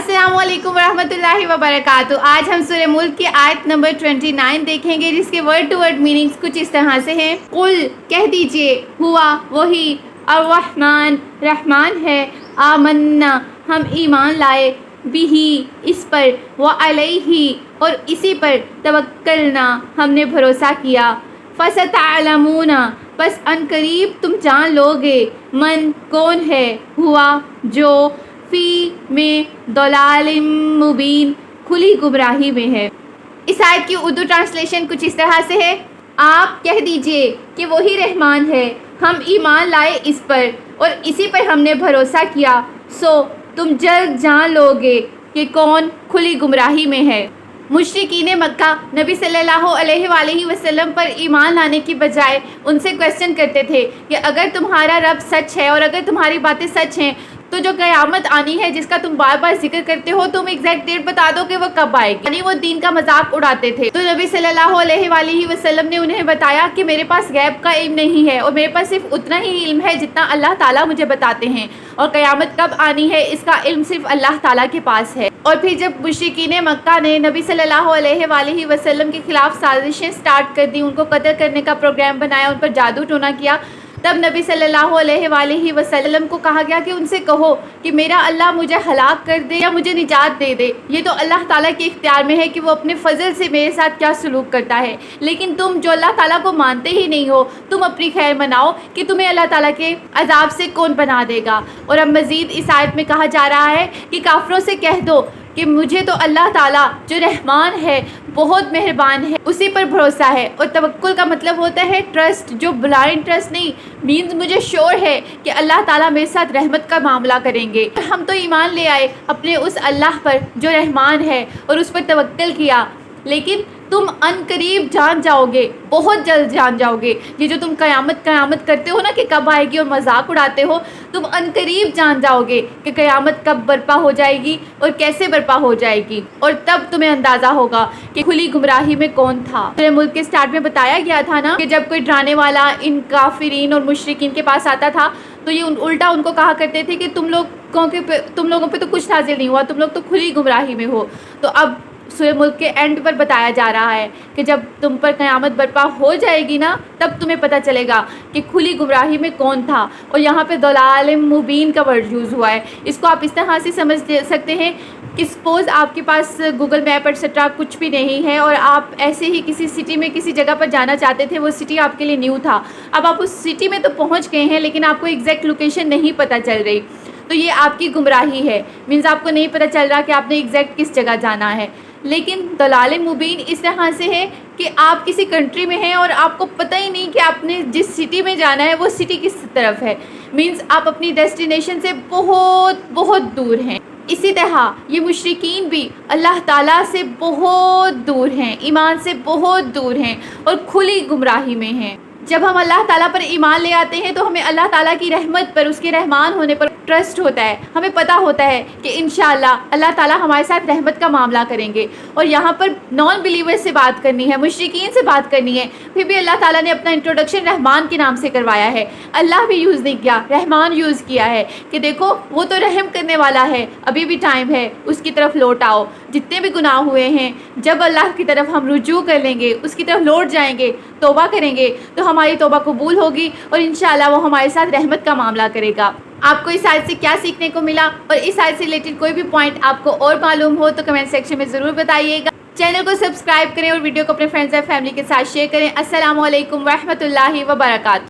अस्सलामु अलैकुम वरहमतुल्लाहि वबरकातुहू। आज हम सूरह मुल्क की आयत नंबर 29 देखेंगे, जिसके वर्ड टू वर्ड मीनिंग्स कुछ इस तरह से हैं। कुल कह दीजिए, हुआ वही, अर्रहमान रहमान है, आमन्ना हम ईमान लाए, बिही इस पर, व अलैहि और इसी पर, तवक्कलना हमने भरोसा किया, फसतअलमूना बस अनकरीब तुम जान लोगे, मन कौन है, हुआ जो, फी में, दलालिम मुबीन खुली गुमराही में है। इस आयत की उर्दू ट्रांसलेशन कुछ इस तरह से है। आप कह दीजिए कि वही रहमान है, हम ईमान लाए इस पर और इसी पर हमने भरोसा किया, सो तुम जल्द जान लोगे कि कौन खुली गुमराही में है। मुशरिकीन मक्का नबी सल्लल्लाहु अलैहि वसल्लम पर ईमान लाने की बजाय उनसे क्वेश्चन करते थे कि अगर तुम्हारा रब सच है और अगर तुम्हारी बातें सच हैं तो जो क़यामत आनी है जिसका तुम बार बार जिक्र करते हो, तुम एग्जैक्ट डेट बता दो कि वो कब आएगी। यानी वो दीन का मजाक उड़ाते थे। तो नबी सल्लल्लाहु अलैहि वसल्लम ने उन्हें बताया कि मेरे पास गैब का इल्म नहीं है और मेरे पास सिर्फ उतना ही इल्म है जितना अल्लाह ताला मुझे बताते हैं, और क़यामत कब आनी है इसका इल्म सिर्फ अल्लाह ताला के पास है। और फिर जब मुशरिकीन मक्का ने नबी सल्लल्लाहु अलैहि वसल्लम के खिलाफ साजिशें स्टार्ट कर दी, उनको कत्ल करने का प्रोग्राम बनाया, उन पर जादू टोना किया, तब नबी सल्लल्लाहु अलैहि वसल्लम को कहा गया कि उनसे कहो कि मेरा अल्लाह मुझे हलाक कर दे या मुझे निजात दे दे। ये तो अल्लाह ताला के इख्तियार में है कि वो अपने फजल से मेरे साथ क्या सलूक करता है, लेकिन तुम जो अल्लाह ताला को मानते ही नहीं हो, तुम अपनी खैर मनाओ कि तुम्हें अल्लाह ताला के अजाब से कौन बना देगा। और अब मज़ीद इस आयत में कहा जा रहा है कि काफिरों से कह दो कि मुझे तो अल्लाह ताला जो रहमान है, बहुत मेहरबान है, उसी पर भरोसा है। और तवक्कुल का मतलब होता है ट्रस्ट, जो ब्लाइंड ट्रस्ट नहीं, मीन्स मुझे श्योर है कि अल्लाह ताला मेरे साथ रहमत का मामला करेंगे। हम तो ईमान ले आए अपने उस अल्लाह पर जो रहमान है और उस पर तवक्कुल किया, लेकिन तुम अनकरीब जान जाओगे, बहुत जल्द जान जाओगे। ये जो तुम क़यामत करते हो ना कि कब आएगी और मजाक उड़ाते हो, तुम अनकरीब जान जाओगे कि क़यामत कब बर्पा हो जाएगी और कैसे बर्पा हो जाएगी, और तब तुम्हें अंदाज़ा होगा कि खुली गुमराही में कौन था। पूरे मुल्क के स्टार्ट में बताया गया था ना कि जब कोई डराने वाला इन काफिरीन और मुशरिकीन के पास आता था तो ये उल्टा उनको कहा करते थे कि तुम लोगों पे तो कुछ नाज़िल नहीं हुआ, तुम लोग तो खुली गुमराही में हो। तो अब सूरह मुल्क के एंड पर बताया जा रहा है कि जब तुम पर क़यामत बर्पा हो जाएगी ना, तब तुम्हें पता चलेगा कि खुली गुमराही में कौन था। और यहाँ पे दलालिम मुबीन का वर्ड यूज़ हुआ है। इसको आप इस तरह से समझ सकते हैं कि सपोज़ आपके पास गूगल मैप एक्सेट्रा कुछ भी नहीं है और आप ऐसे ही किसी सिटी में किसी जगह पर जाना चाहते थे, वो सिटी आपके लिए न्यू था। अब आप उस सिटी में तो पहुँच गए हैं, लेकिन आपको एग्जैक्ट लोकेशन नहीं पता चल रही, तो ये आपकी गुमराही है। मीन्स आपको नहीं पता चल रहा कि आपने एग्जैक्ट किस जगह जाना है। लेकिन दलाल मुबीन इस तरह से है कि आप किसी कंट्री में हैं और आपको पता ही नहीं कि आपने जिस सिटी में जाना है वो सिटी किस तरफ है। मीन्स आप अपनी डेस्टिनेशन से बहुत बहुत दूर हैं। इसी तरह ये मुशरिकीन भी अल्लाह ताला से बहुत दूर हैं, ईमान से बहुत दूर हैं और खुली गुमराही में हैं। जब हम अल्लाह ताला पर ईमान ले आते हैं तो हमें अल्लाह ताला की रहमत पर, उसके रहमान होने पर ट्रस्ट होता है। हमें पता होता है कि इंशाअल्लाह अल्लाह ताला हमारे साथ रहमत का मामला करेंगे। और यहाँ पर नॉन बिलीवर्स से बात करनी है, मुशरिकीन से बात करनी है, फिर भी अल्लाह ताला ने अपना इंट्रोडक्शन रहमान के नाम से करवाया है। अल्लाह भी यूज़ नहीं किया, रहमान यूज़ किया है कि देखो वो तो रहम करने वाला है, अभी भी टाइम है, उसकी तरफ लौट आओ। जितने भी गुनाह हुए हैं, जब अल्लाह की तरफ हम रुजू कर लेंगे, उसकी तरफ लौट जाएंगे, तौबा करेंगे, तो हमारी तौबा कबूल होगी और इंशाअल्लाह वो हमारे साथ रहमत का मामला करेगा। आपको इस आयत से क्या सीखने को मिला और इस आयत से रिलेटेड कोई भी पॉइंट आपको और मालूम हो तो कमेंट सेक्शन में ज़रूर बताइएगा। चैनल को सब्सक्राइब करें और वीडियो को अपने फ्रेंड्स और फैमिली के साथ शेयर करें। अस्सलामु अलैकुम वरहमतुल्लाहि वबरकातुहू।